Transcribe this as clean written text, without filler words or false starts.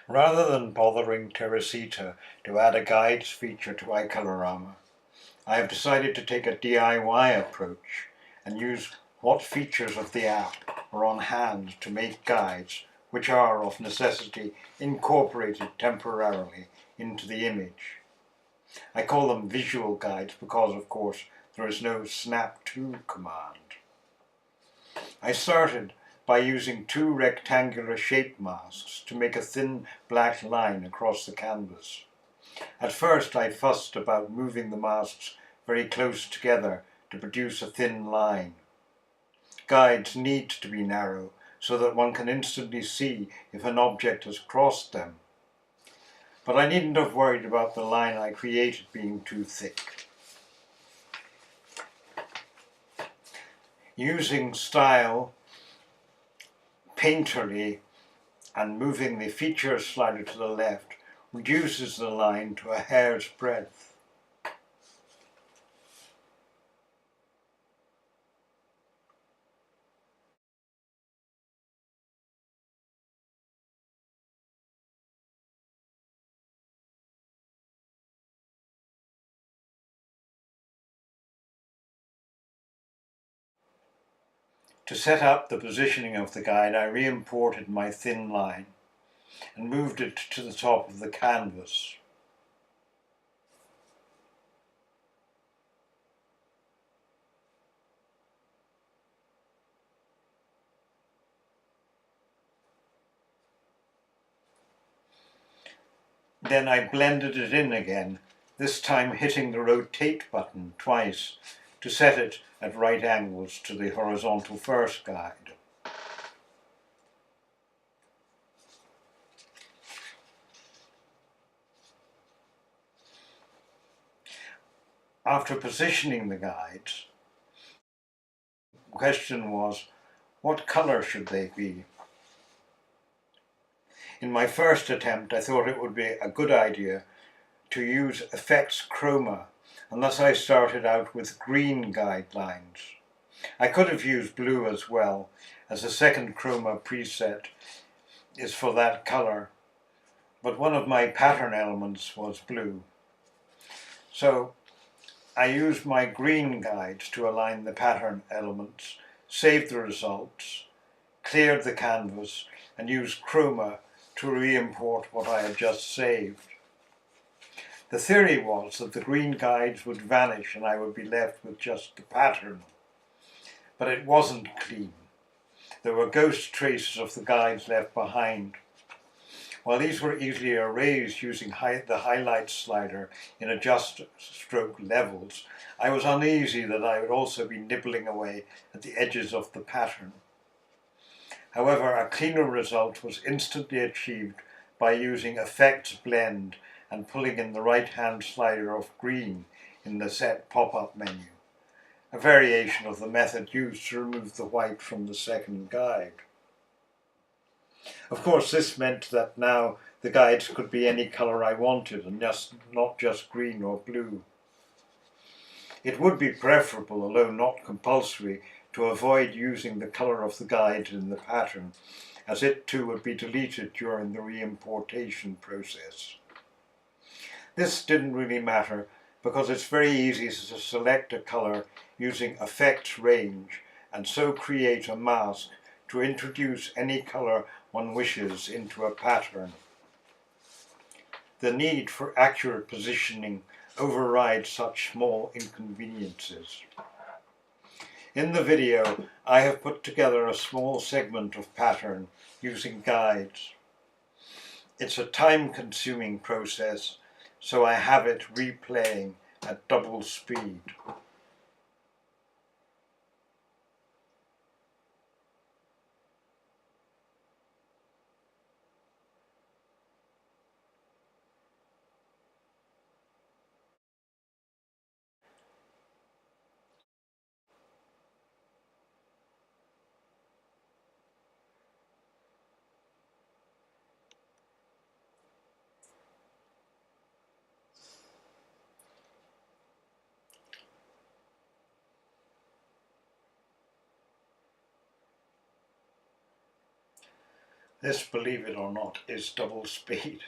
Rather than bothering Teresita to add a guides feature to iColorama, I have decided to take a DIY approach and use what features of the app are on hand to make guides which are of necessity incorporated temporarily into the image. I call them visual guides because, of course, there is no snap to command. I started by using two rectangular shape masks to make a thin black line across the canvas. At first I fussed about moving the masks very close together to produce a thin line. Guides need to be narrow so that one can instantly see if an object has crossed them. But I needn't have worried about the line I created being too thick. Using style painterly and moving the feature slider to the left reduces the line to a hair's breadth. To set up the positioning of the guide, I re-imported my thin line and moved it to the top of the canvas. Then I blended it in again, this time hitting the rotate button twice to set it at right angles to the horizontal first guide. After positioning the guides, the question was, what colour should they be? In my first attempt, I thought it would be a good idea to use effects chroma, and thus I started out with green guidelines. I could have used blue as well, as the second chroma preset is for that colour, but one of my pattern elements was blue. So I used my green guides to align the pattern elements, saved the results, cleared the canvas, and used chroma to re-import what I had just saved. The theory was that the green guides would vanish and I would be left with just the pattern. But it wasn't clean. There were ghost traces of the guides left behind. While these were easily erased using the highlight slider in adjust stroke levels, I was uneasy that I would also be nibbling away at the edges of the pattern. However, a cleaner result was instantly achieved by using Effects Blend and pulling in the right-hand slider of green in the Set pop-up menu, a variation of the method used to remove the white from the second guide. Of course, this meant that now the guides could be any colour I wanted and not just green or blue. It would be preferable, although not compulsory, to avoid using the colour of the guide in the pattern, as it too would be deleted during the re-importation process. This didn't really matter because it's very easy to select a colour using Effects Range and so create a mask to introduce any colour one wishes into a pattern. The need for accurate positioning overrides such small inconveniences. In the video, I have put together a small segment of pattern using guides. It's a time-consuming process, so I have it replaying at double speed. This, believe it or not, is double speed.